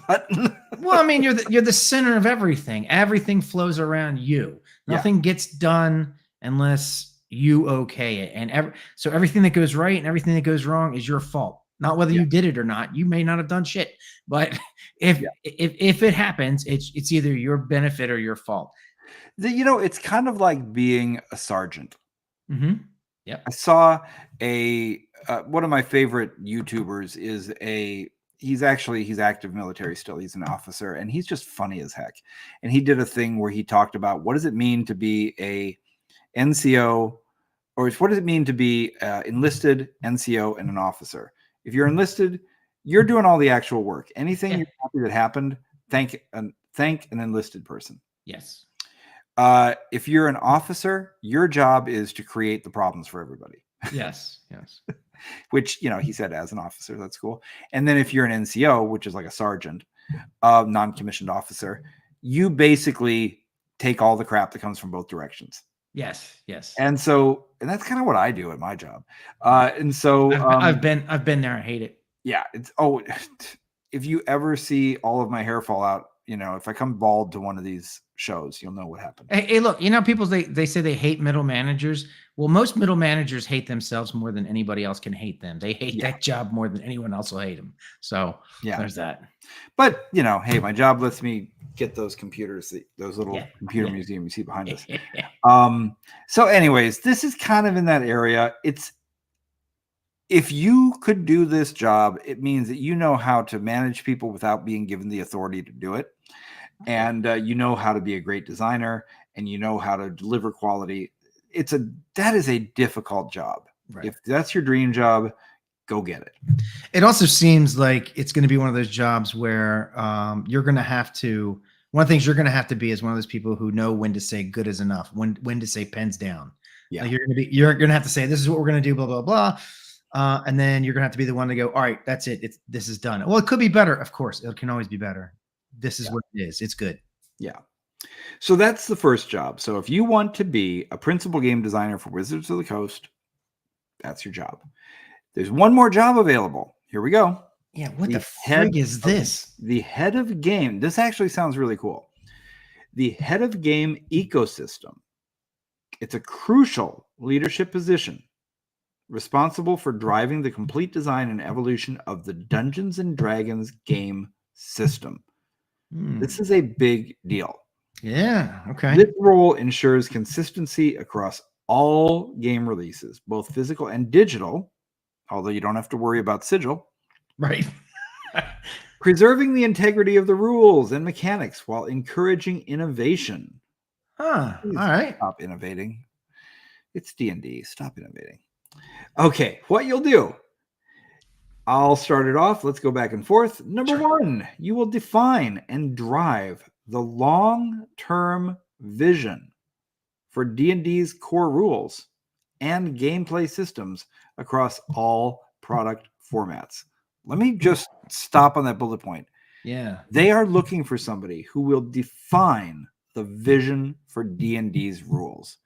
Button. Well, I mean, you're the center of everything. Everything flows around you. Nothing gets done unless you okay it. And so everything that goes right and everything that goes wrong is your fault. Not whether you did it or not. You may not have done shit, but if it happens, it's either your benefit or your fault. It's kind of like being a sergeant. Mm-hmm. Yeah. I saw one of my favorite YouTubers is he's active military still. He's an officer and he's just funny as heck. And he did a thing where he talked about what does it mean to be a NCO, or what does it mean to be enlisted, NCO, and an officer? If you're enlisted, you're doing all the actual work. Anything you're happy that happened, thank an enlisted person. Yes. If you're an officer, your job is to create the problems for everybody. Yes. Yes. Which, he said as an officer, that's cool. And then if you're an NCO, which is like a sergeant, non-commissioned officer, you basically take all the crap that comes from both directions. Yes. Yes. And that's kind of what I do at my job. And so I've been there. I hate it. Yeah. If you ever see all of my hair fall out, if I come bald to one of these shows, you'll know what happened. Hey, look, people they say they hate middle managers. Well, most middle managers hate themselves more than anybody else can hate them. They hate that job more than anyone else will hate them. So there's that. But hey, my job lets me get those computers, those little computer museum you see behind us. So anyways, this is kind of in that area. If you could do this job, it means that you know how to manage people without being given the authority to do it. And you know how to be a great designer, and you know how to deliver quality. That is a difficult job. Right. If that's your dream job, go get it. It also seems like it's going to be one of those jobs where you're going to have to, one of the things you're going to have to be is one of those people who know when to say good is enough, when to say pens down. Yeah. Like you're going to have to say, this is what we're going to do, blah, blah, blah. And then you're going to have to be the one to go, all right, that's it. This is done. Well, it could be better. Of course, it can always be better. This is what it is. It's good. Yeah. So that's the first job. So if you want to be a principal game designer for Wizards of the Coast, that's your job. There's one more job available. Here we go. Yeah. What the frig is this? The head of game. This actually sounds really cool. The head of game ecosystem. It's a crucial leadership position, responsible for driving the complete design and evolution of the Dungeons and Dragons game system. This is a big deal. Yeah. Okay. This role ensures consistency across all game releases, both physical and digital, although you don't have to worry about sigil. Right. Preserving the integrity of the rules and mechanics while encouraging innovation. All right. Stop innovating. It's D&D. Stop innovating. Okay, what you'll do. I'll start it off. Let's go back and forth. Number one, you will define and drive the long-term vision for D&D's core rules and gameplay systems across all product formats. Let me just stop on that bullet point. Yeah. They are looking for somebody who will define the vision for D&D's rules.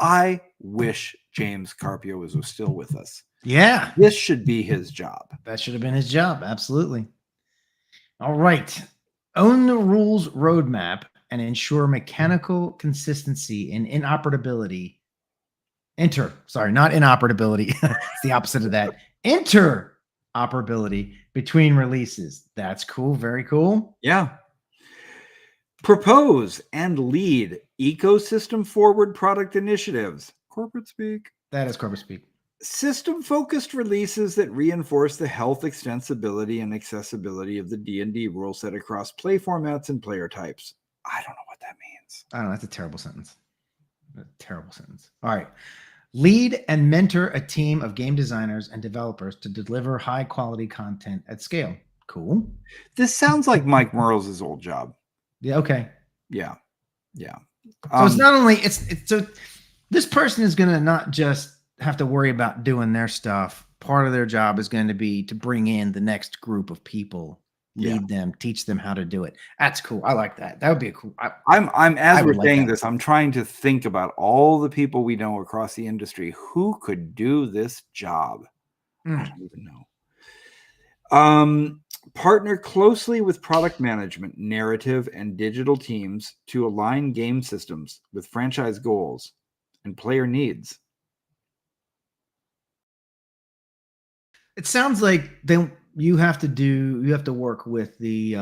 I wish James Carpio was still with us. Yeah. This should be his job. That should have been his job. Absolutely. All right. Own the rules roadmap and ensure mechanical consistency and interoperability. Not inoperability. It's the opposite of that. Interoperability between releases. That's cool. Very cool. Yeah. Propose and lead ecosystem forward product initiatives. Corporate speak. That is corporate speak. System-focused releases that reinforce the health, extensibility, and accessibility of the D&D rule set across play formats and player types. I don't know what that means. I don't know. That's a terrible sentence. All right. Lead and mentor a team of game designers and developers to deliver high-quality content at scale. Cool. This sounds like Mike Mearls' old job. Yeah. Okay. Yeah. So it's not only so this person is going to not just have to worry about doing their stuff. Part of their job is going to be to bring in the next group of people, lead them, teach them how to do it. That's cool. I like that. That would be a cool. I'm as we're saying this, I'm trying to think about all the people we know across the industry who could do this job. I don't even know. Partner closely with product management, narrative, and digital teams to align game systems with franchise goals and player needs. It sounds like you have to work with the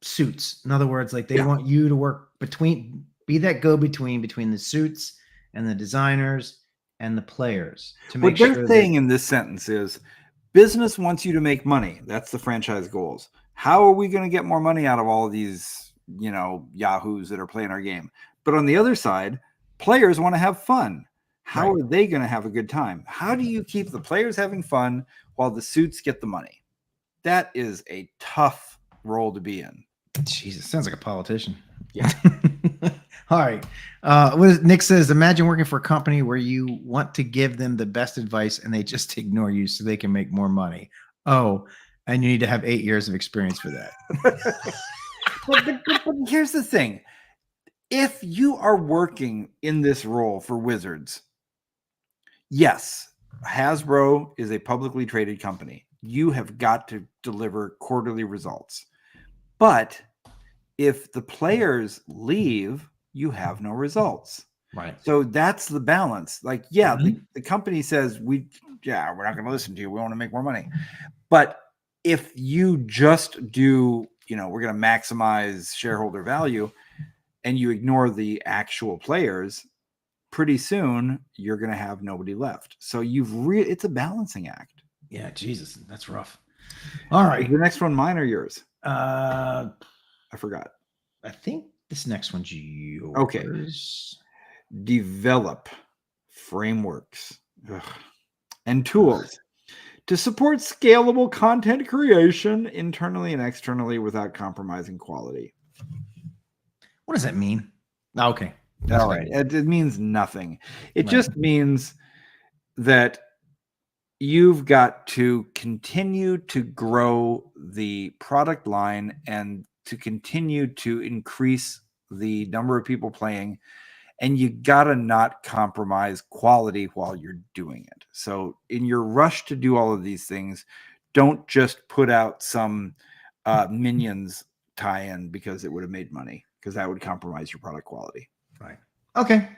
suits. In other words, like they want you to work be that go-between between the suits and the designers and the players to make sure. What they're saying in this sentence is business wants you to make money. That's the franchise goals. How are we going to get more money out of all of these, yahoos that are playing our game? But on the other side, players want to have fun. How are they going to have a good time? How do you keep the players having fun while the suits get the money? That is a tough role to be in. Jesus, sounds like a politician. Yeah. All right. Nick says, imagine working for a company where you want to give them the best advice and they just ignore you so they can make more money. Oh, and you need to have 8 years of experience for that. But here's the thing. If you are working in this role for Wizards, yes, Hasbro is a publicly traded company. You have got to deliver quarterly results. But if the players leave, you have no results. Right. So that's the balance. Like, yeah, the company says we're not going to listen to you. We want to make more money. But if you just do, we're going to maximize shareholder value and you ignore the actual players, pretty soon you're going to have nobody left. So it's a balancing act. Yeah, Jesus, that's rough. All right. Is the next one mine or yours? I forgot. I think this next one's yours. Okay. Develop frameworks and tools to support scalable content creation internally and externally without compromising quality. What does that mean? Okay. That's all right. It means nothing. It just means that you've got to continue to grow the product line and to continue to increase the number of people playing, and you gotta not compromise quality while you're doing it. So in your rush to do all of these things, don't just put out some Minions tie-in because it would have made money, because that would compromise your product quality. Right. Okay.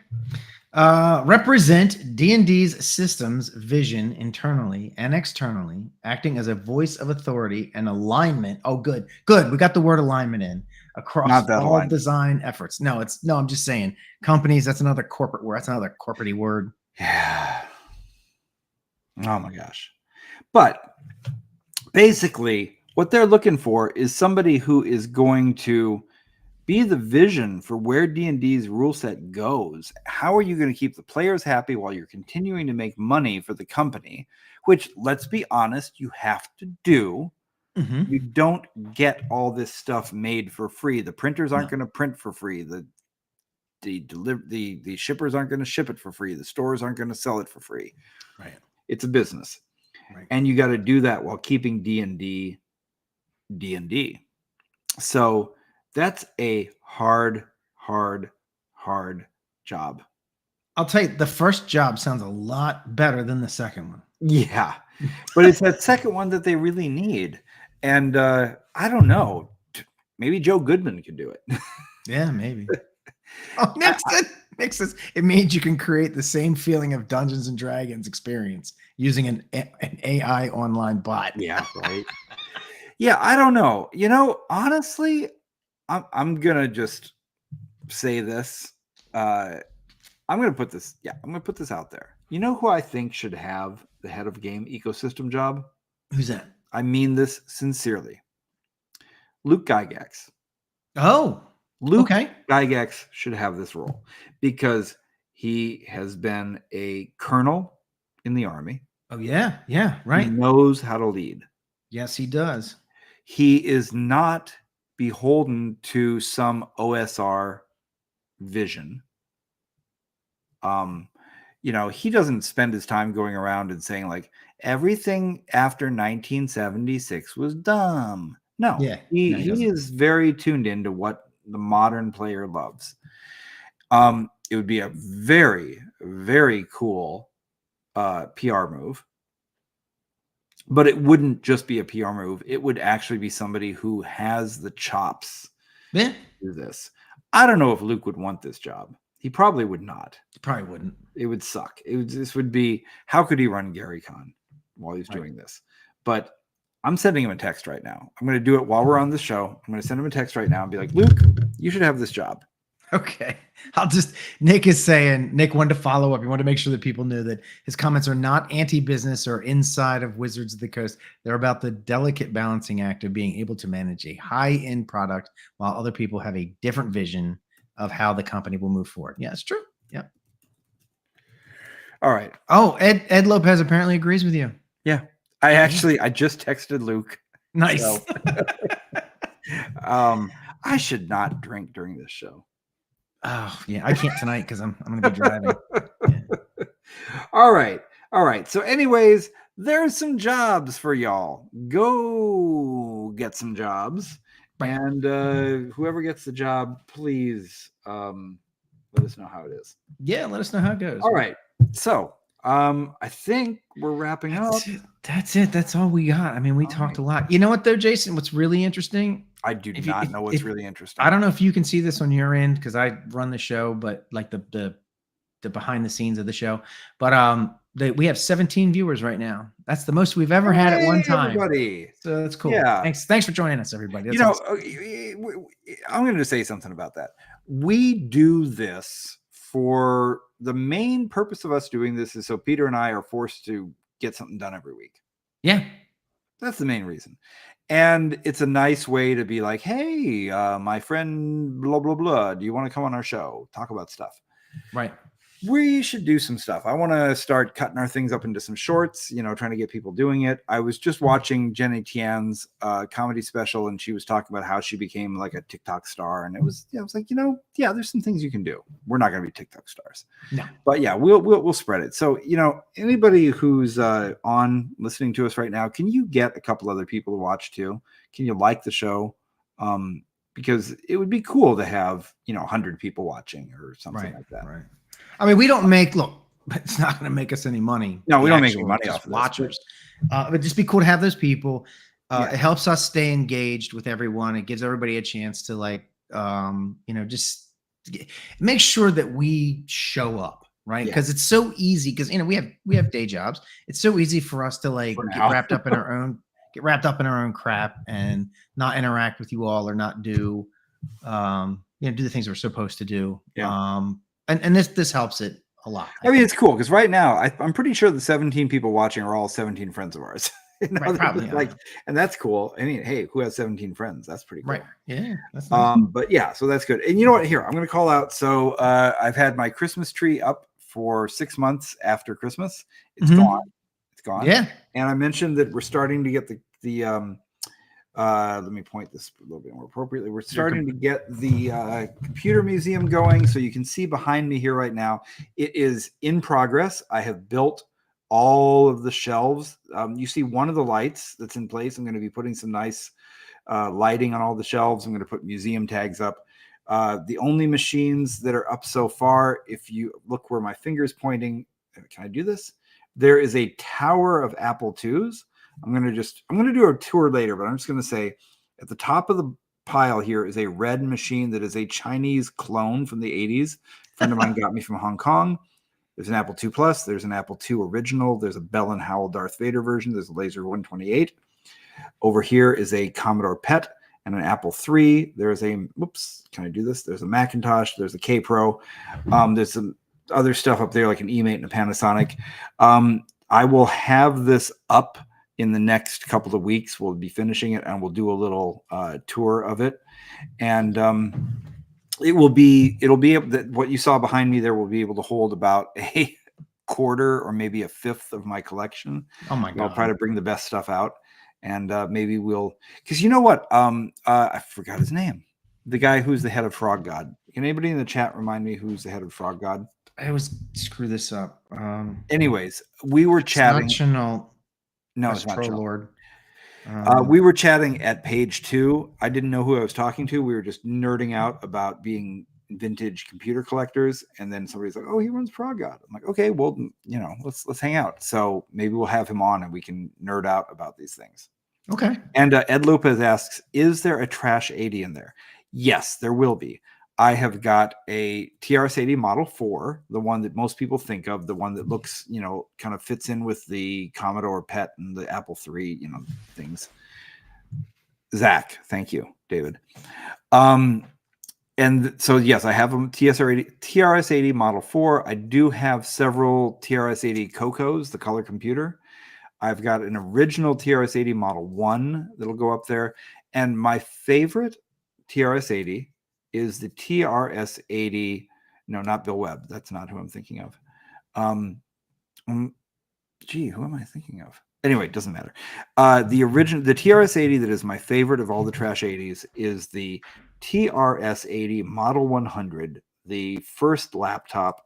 Represent D&D's systems vision internally and externally, acting as a voice of authority and alignment. Oh, good. We got the word alignment in across all design efforts. No, I'm just saying companies. That's another corporate word. That's another corporate-y word. Yeah. Oh my gosh. But basically what they're looking for is somebody who is going to be the vision for where D&D's rule set goes. How are you going to keep the players happy while you're continuing to make money for the company? Which, let's be honest, you have to do. Mm-hmm. You don't get all this stuff made for free. The printers aren't going to print for free. The shippers aren't going to ship it for free. The stores aren't going to sell it for free. Right. It's a business. Right. And you got to do that while keeping D&D. So that's a hard job. I'll tell you, the first job sounds a lot better than the second one. Yeah, but it's that second one that they really need. And I don't know. Maybe Joe Goodman could do it. Yeah, maybe. Oh, Nick says it means you can create the same feeling of Dungeons and Dragons experience using an AI online bot. Yeah, right. Yeah, I don't know. Honestly, I'm gonna just say this. I'm gonna put this out there. You know who I think should have the head of game ecosystem job? Who's that? I mean this sincerely. Luke Gygax. Oh, Luke Gygax should have this role because he has been a colonel in the army. Oh, yeah, right. He knows how to lead. Yes, he does. He is not beholden to some OSR vision. He doesn't spend his time going around and saying like everything after 1976 was dumb. No, he is very tuned into what the modern player loves. It would be a very, very cool PR move. But it wouldn't just be a PR move. It would actually be somebody who has the chops to do this. I don't know if Luke would want this job. He probably would not. He probably wouldn't. It would suck. This would be, how could he run GaryCon while he's doing this? But I'm sending him a text right now. I'm going to do it while we're on the show. I'm going to send him a text right now and be like, Luke, you should have this job. Okay. Nick wanted to follow up. He wanted to make sure that people knew that his comments are not anti-business or inside of Wizards of the Coast. They're about the delicate balancing act of being able to manage a high-end product while other people have a different vision of how the company will move forward. Yeah, it's true. Yeah. All right. Oh, Ed Lopez apparently agrees with you. Yeah. I just texted Luke. Nice. So, I should not drink during this show. Oh yeah, I can't tonight because I'm going to be driving. Yeah. All right. All right. So, anyways, there's some jobs for y'all. Go get some jobs. Right. And whoever gets the job, please let us know how it is. Yeah, let us know how it goes. All right. So, I think we're wrapping up. That's it. That's all we got. I mean, we talked a lot. You know what, though, Jason? What's really interesting? I do not know what's really interesting. I don't know if you can see this on your end because I run the show, but like the behind the scenes of the show. But we have 17 viewers right now. That's the most we've ever had at one time. Everybody. So that's cool. Yeah. Thanks for joining us, everybody. That's awesome. I'm going to say something about that. We do this for the main purpose of us doing this is so Peter and I are forced to get something done every week. Yeah. That's the main reason. And it's a nice way to be like, hey, my friend, blah, blah, blah. Do you want to come on our show? Talk about stuff. Right. We should do some stuff. I want to start cutting our things up into some shorts, trying to get people doing it. I was just watching Jenny Tian's comedy special, and she was talking about how she became like a TikTok star. And it was, I was like, there's some things you can do. We're not going to be TikTok stars. No. But yeah, we'll spread it. So, anybody who's on listening to us right now, can you get a couple other people to watch too? Can you like the show? Because it would be cool to have, 100 people watching or something like that. Right. I mean, we don't look, it's not going to make us any money. No, we don't make any money off of watchers. But just be cool to have those people. It helps us stay engaged with everyone. It gives everybody a chance to just make sure that we show up, right? Because it's so easy. Because we have day jobs. It's so easy for us to get wrapped up in our own crap and not interact with you all or not do do the things we're supposed to do. Yeah. And this helps it a lot. I mean, it's cool because right now I'm pretty sure the 17 people watching are all 17 friends of ours. Probably, and that's cool. I mean, hey, who has 17 friends? That's pretty cool. Right. Yeah. That's nice. But yeah, so that's good. And you know what? Here, I'm going to call out. So I've had my Christmas tree up for 6 months after Christmas. It's gone. It's gone. Yeah. And I mentioned that we're starting to get the let me point this a little bit more appropriately. We're starting to get the computer museum going. So you can see behind me here right now, it is in progress. I have built all of the shelves. You see one of the lights that's in place. I'm going to be putting some nice lighting on all the shelves. I'm going to put museum tags up. The only machines that are up so far, if you look where my finger is pointing, can I do this? There is a tower of Apple IIs. I'm going to do a tour later, but I'm just going to say at the top of the pile here is a red machine that is a Chinese clone from the 80s. A friend of mine got me from Hong Kong. There's an Apple II Plus. There's an Apple II Original. There's a Bell & Howell Darth Vader version. There's a Laser 128. Over here is a Commodore PET and an Apple III. There's a, can I do this? There's a Macintosh. There's a K-Pro. There's some other stuff up there like an eMate and a Panasonic. I will have this up in the next couple of weeks. We'll be finishing it and we'll do a little tour of it. And it'll be able that what you saw behind me there will be able to hold about a quarter or maybe a fifth of my collection. Oh my God. I'll try to bring the best stuff out. And maybe because you know what? I forgot his name. The guy who's the head of Frog God. Can anybody in the chat remind me who's the head of Frog God? I always screw this up. Anyways, we were chatting. No, it's not Lord. We were chatting at page 2. I didn't know who I was talking to. We were just nerding out about being vintage computer collectors. And then somebody's like, "Oh, he runs Frog God." I'm like, "Okay, well, let's hang out." So maybe we'll have him on and we can nerd out about these things. Okay. And Ed Lopez asks, "Is there a Trash 80 in there?" Yes, there will be. I have got a TRS-80 Model 4, the one that most people think of, the one that looks, kind of fits in with the Commodore PET and the Apple III, things. Zach, thank you, David. And so, yes, I have a TRS-80 Model 4. I do have several TRS-80 Cocos, the color computer. I've got an original TRS-80 Model 1 that'll go up there. And my favorite TRS-80 is the TRS-80. No, not Bill Webb. That's not who I'm thinking of. Who am I thinking of? Anyway, it doesn't matter. The TRS-80 that is my favorite of all the Trash 80s is the TRS-80 Model 100, the first laptop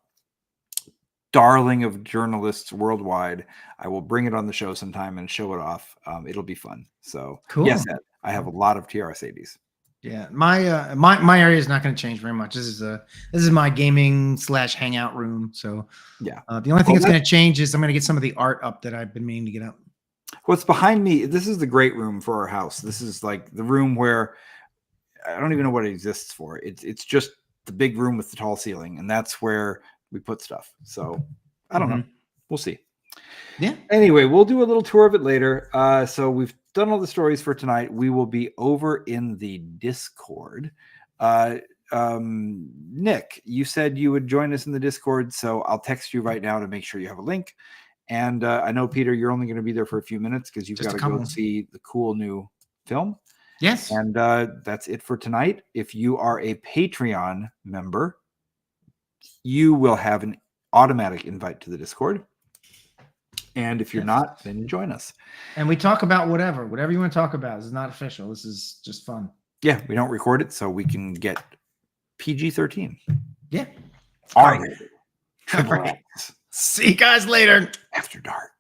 darling of journalists worldwide. I will bring it on the show sometime and show it off. It'll be fun. So Cool. yes, Ed, I have a lot of TRS-80s. Yeah, my area is not going to change very much. This is my gaming / hangout room. So Yeah, the only thing that's going to change is I'm going to get some of the art up that I've been meaning to get up. What's behind me? This is the great room for our house. This is like the room where I don't even know what it exists for. It's just the big room with the tall ceiling, and that's where we put stuff. So I don't know. We'll see. Yeah. Anyway, we'll do a little tour of it later. So we've done all the stories for tonight. We will be over in the Discord. Nick, you said you would join us in the Discord, so I'll text you right now to make sure you have a link. And I know, Peter, you're only going to be there for a few minutes because you've got to go see the cool new film. Yes. And that's it for tonight. If you are a Patreon member, you will have an automatic invite to the Discord. And if you're not, then join us. And we talk about whatever you want to talk about. This is not official. This is just fun. Yeah, we don't record it, so we can get PG-13. Yeah. R-rated. All right. See you guys later. After dark.